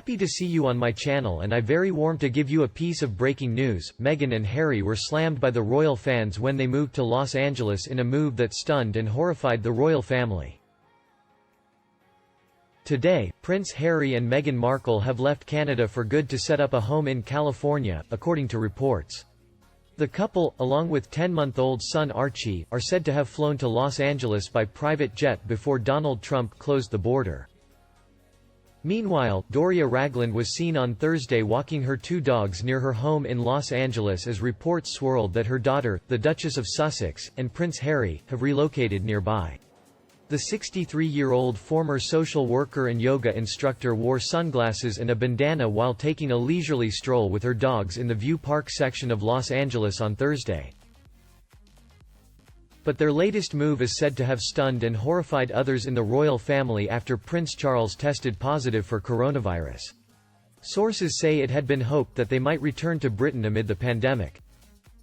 Happy to see you on my channel, and I very warm to give you a piece of breaking news. Meghan and Harry were slammed by the royal fans when they moved to Los Angeles in a move that stunned and horrified the royal family. Today, Prince Harry and Meghan Markle have left Canada for good to set up a home in California, according to reports. The couple, along with 10-month-old son Archie, are said to have flown to Los Angeles by private jet before Donald Trump closed the border. Meanwhile, Doria Ragland was seen on Thursday walking her two dogs near her home in Los Angeles as reports swirled that her daughter, the Duchess of Sussex, and Prince Harry, have relocated nearby. The 63-year-old former social worker and yoga instructor wore sunglasses and a bandana while taking a leisurely stroll with her dogs in the View Park section of Los Angeles on Thursday. But their latest move is said to have stunned and horrified others in the royal family after Prince Charles tested positive for coronavirus. Sources say it had been hoped that they might return to Britain amid the pandemic.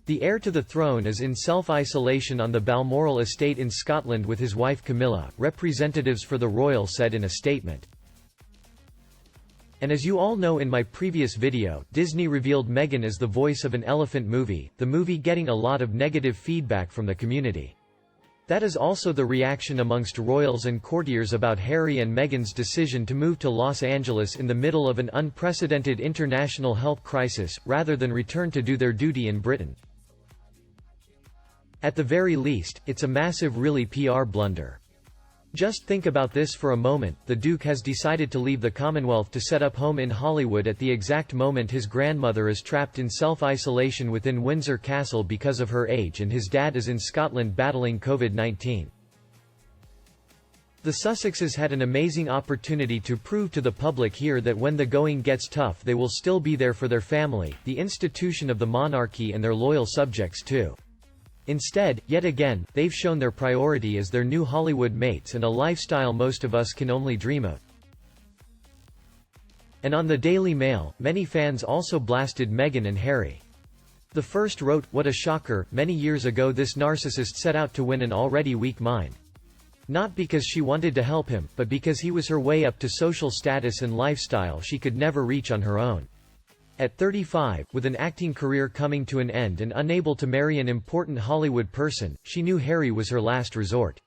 The heir to the throne is in self-isolation on the Balmoral estate in Scotland with his wife Camilla, representatives for the royal said in a statement. And as you all know, in my previous video, Disney revealed Meghan as the voice of an elephant movie, the movie getting a lot of negative feedback from the community. That is also the reaction amongst royals and courtiers about Harry and Meghan's decision to move to Los Angeles in the middle of an unprecedented international health crisis, rather than return to do their duty in Britain. At the very least, it's a massive, really PR blunder. Just think about this for a moment. The Duke has decided to leave the Commonwealth to set up home in Hollywood at the exact moment his grandmother is trapped in self-isolation within Windsor Castle because of her age, and his dad is in Scotland battling COVID-19. The Sussexes had an amazing opportunity to prove to the public here that when the going gets tough they will still be there for their family, the institution of the monarchy, and their loyal subjects too. Instead, yet again, they've shown their priority as their new Hollywood mates and a lifestyle most of us can only dream of. And on the Daily Mail, many fans also blasted Meghan and Harry. The first wrote, "What a shocker, many years ago this narcissist set out to win an already weak mind. Not because she wanted to help him, but because he was her way up to social status and lifestyle she could never reach on her own." At 35, with an acting career coming to an end and unable to marry an important Hollywood person, she knew Harry was her last resort.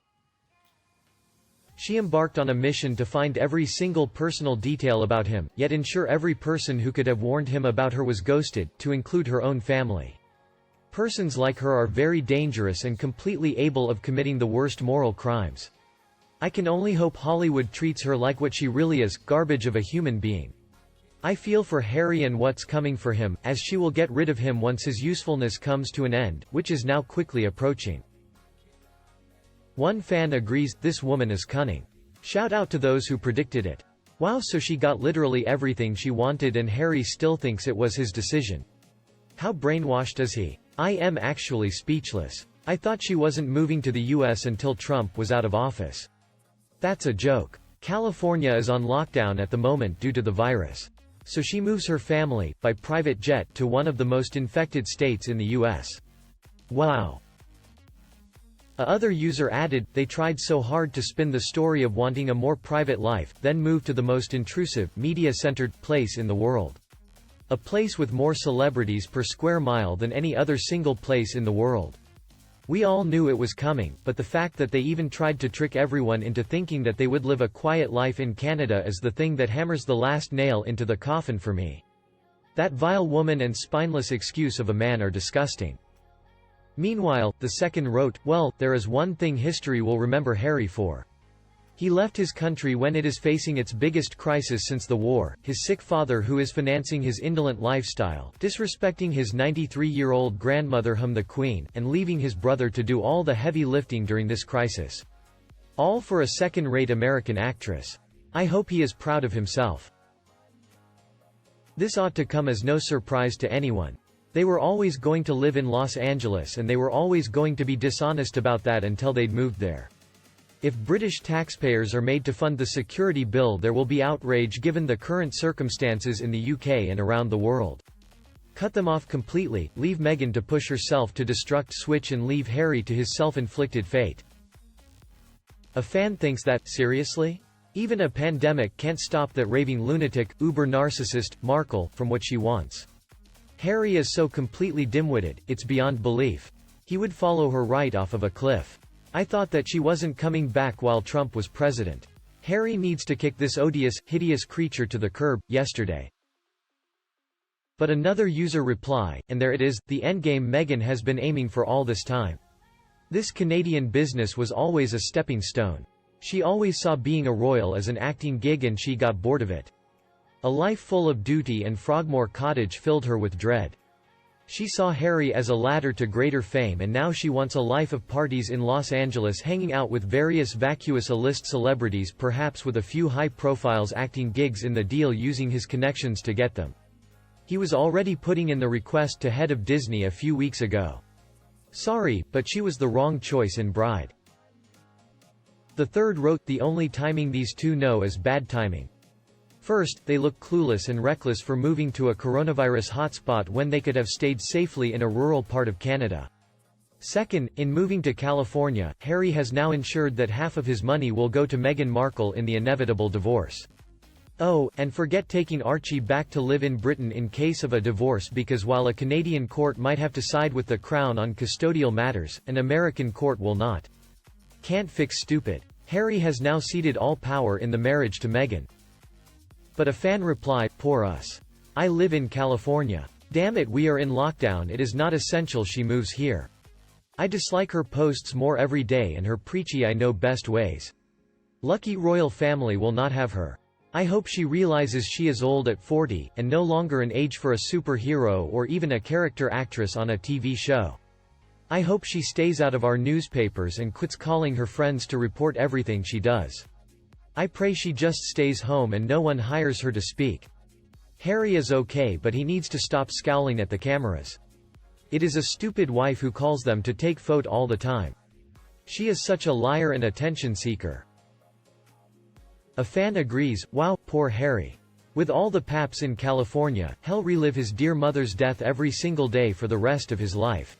She embarked on a mission to find every single personal detail about him, yet ensure every person who could have warned him about her was ghosted, to include her own family. Persons like her are very dangerous and completely able of committing the worst moral crimes. I can only hope Hollywood treats her like what she really is, garbage of a human being. I feel for Harry and what's coming for him, as she will get rid of him once his usefulness comes to an end, which is now quickly approaching. One fan agrees, "This woman is cunning. Shout out to those who predicted it. Wow, so she got literally everything she wanted and Harry still thinks it was his decision. How brainwashed is he? I am actually speechless. I thought she wasn't moving to the US until Trump was out of office. That's a joke. California is on lockdown at the moment due to the virus. So she moves her family, by private jet, to one of the most infected states in the US. Wow." A other user added, "They tried so hard to spin the story of wanting a more private life, then moved to the most intrusive, media-centered place in the world. A place with more celebrities per square mile than any other single place in the world. We all knew it was coming, but the fact that they even tried to trick everyone into thinking that they would live a quiet life in Canada is the thing that hammers the last nail into the coffin for me. That vile woman and spineless excuse of a man are disgusting." Meanwhile, the second wrote, "Well, there is one thing history will remember Harry for. He left his country when it is facing its biggest crisis since the war, his sick father who is financing his indolent lifestyle, disrespecting his 93-year-old grandmother the Queen, and leaving his brother to do all the heavy lifting during this crisis. All for a second-rate American actress. I hope he is proud of himself." This ought to come as no surprise to anyone. They were always going to live in Los Angeles and they were always going to be dishonest about that until they'd moved there. If British taxpayers are made to fund the security bill, there will be outrage given the current circumstances in the UK and around the world. Cut them off completely, leave Meghan to push herself to destruct switch and leave Harry to his self-inflicted fate. A fan thinks that, seriously? Even a pandemic can't stop that raving lunatic, uber-narcissist, Markle, from what she wants. Harry is so completely dim-witted, it's beyond belief. He would follow her right off of a cliff. I thought that she wasn't coming back while Trump was president. Harry needs to kick this odious, hideous creature to the curb. Yesterday. But another user reply, and there it is, the endgame Meghan has been aiming for all this time. This Canadian business was always a stepping stone. She always saw being a royal as an acting gig and she got bored of it. A life full of duty and Frogmore Cottage filled her with dread. She saw Harry as a ladder to greater fame and now she wants a life of parties in Los Angeles hanging out with various vacuous A-list celebrities, perhaps with a few high-profiles acting gigs in the deal, using his connections to get them. He was already putting in the request to head of Disney a few weeks ago. Sorry, but she was the wrong choice in bride. The third wrote, the only timing these two know is bad timing. First, they look clueless and reckless for moving to a coronavirus hotspot when they could have stayed safely in a rural part of Canada. Second, in moving to California, Harry has now ensured that half of his money will go to Meghan Markle in the inevitable divorce. Oh, and forget taking Archie back to live in Britain in case of a divorce, because while a Canadian court might have to side with the Crown on custodial matters, an American court will not. Can't fix stupid. Harry has now ceded all power in the marriage to Meghan. But a fan reply, poor us. I live in California. Damn it, we are in lockdown. It is not essential she moves here. I dislike her posts more every day and her preachy I know best ways. Lucky royal family will not have her. I hope she realizes she is old at 40, and no longer an age for a superhero or even a character actress on a TV show. I hope she stays out of our newspapers and quits calling her friends to report everything she does. I pray she just stays home and no one hires her to speak. Harry is okay, but he needs to stop scowling at the cameras. It is a stupid wife who calls them to take photo all the time. She is such a liar and attention seeker. A fan agrees, wow, poor Harry. With all the paps in California, he'll relive his dear mother's death every single day for the rest of his life.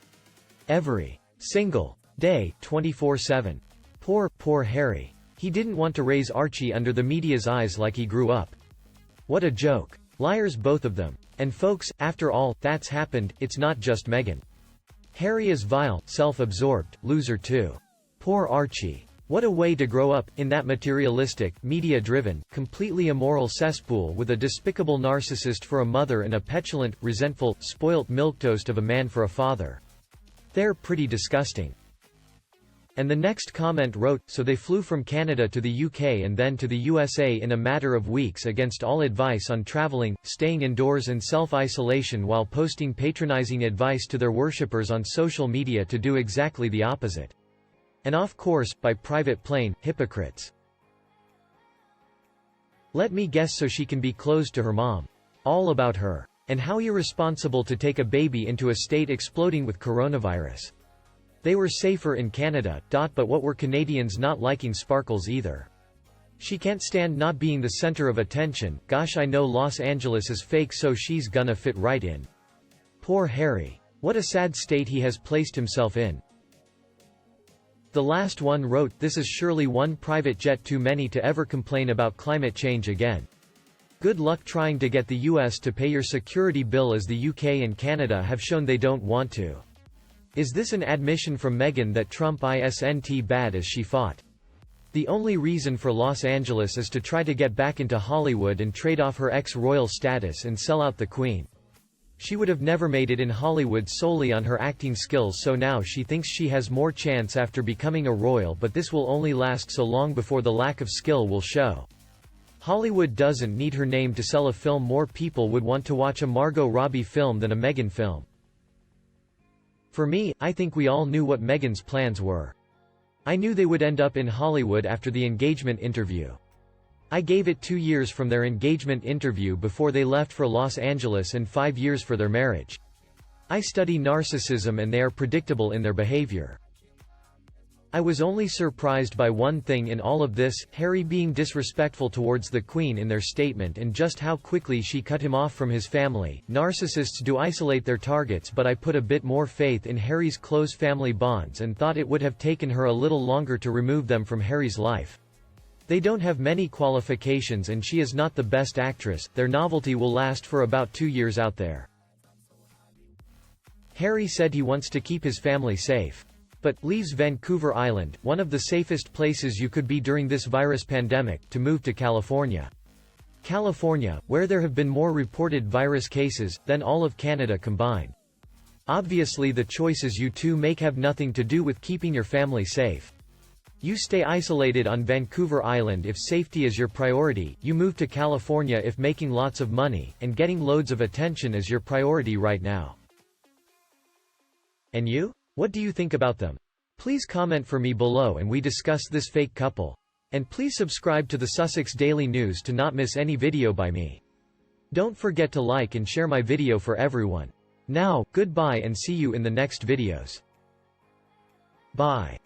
Every single day, 24/7. Poor Harry. He didn't want to raise Archie under the media's eyes like he grew up. What a joke. Liars both of them. And folks, after all that's happened, it's not just Meghan. Harry is vile, self-absorbed, loser too. Poor Archie. What a way to grow up, in that materialistic, media-driven, completely immoral cesspool with a despicable narcissist for a mother and a petulant, resentful, spoilt milquetoast of a man for a father. They're pretty disgusting. And the next comment wrote, so they flew from Canada to the UK and then to the USA in a matter of weeks against all advice on traveling, staying indoors and self-isolation, while posting patronizing advice to their worshippers on social media to do exactly the opposite. And off course, by private plane, hypocrites. Let me guess, so she can be close to her mom. All about her. And how irresponsible to take a baby into a state exploding with coronavirus. They were safer in Canada, but what were Canadians not liking Sparkles either? She can't stand not being the center of attention. Gosh, I know Los Angeles is fake, so she's gonna fit right in. Poor Harry. What a sad state he has placed himself in. The last one wrote, this is surely one private jet too many to ever complain about climate change again. Good luck trying to get the US to pay your security bill, as the UK and Canada have shown they don't want to. Is this an admission from Meghan that Trump isn't bad as she fought? The only reason for Los Angeles is to try to get back into Hollywood and trade off her ex-royal status and sell out the Queen. She would have never made it in Hollywood solely on her acting skills, so now she thinks she has more chance after becoming a royal, but this will only last so long before the lack of skill will show. Hollywood doesn't need her name to sell a film. More people would want to watch a Margot Robbie film than a Meghan film. For me, I think we all knew what Meghan's plans were. I knew they would end up in Hollywood after the engagement interview. I gave it 2 years from their engagement interview before they left for Los Angeles and 5 years for their marriage. I study narcissism and they are predictable in their behavior. I was only surprised by one thing in all of this, Harry being disrespectful towards the Queen in their statement, and just how quickly she cut him off from his family. Narcissists do isolate their targets, but I put a bit more faith in Harry's close family bonds and thought it would have taken her a little longer to remove them from Harry's life. They don't have many qualifications and she is not the best actress. Their novelty will last for about 2 years out there. Harry said he wants to keep his family safe. But leaves Vancouver Island, one of the safest places you could be during this virus pandemic, to move to California. California, where there have been more reported virus cases than all of Canada combined. Obviously the choices you two make have nothing to do with keeping your family safe. You stay isolated on Vancouver Island if safety is your priority, you move to California if making lots of money, and getting loads of attention is your priority right now. And you? What do you think about them? Please comment for me below and we discuss this fake couple. And please subscribe to the Sussex Daily News to not miss any video by me. Don't forget to like and share my video for everyone. Now, goodbye and see you in the next videos. Bye.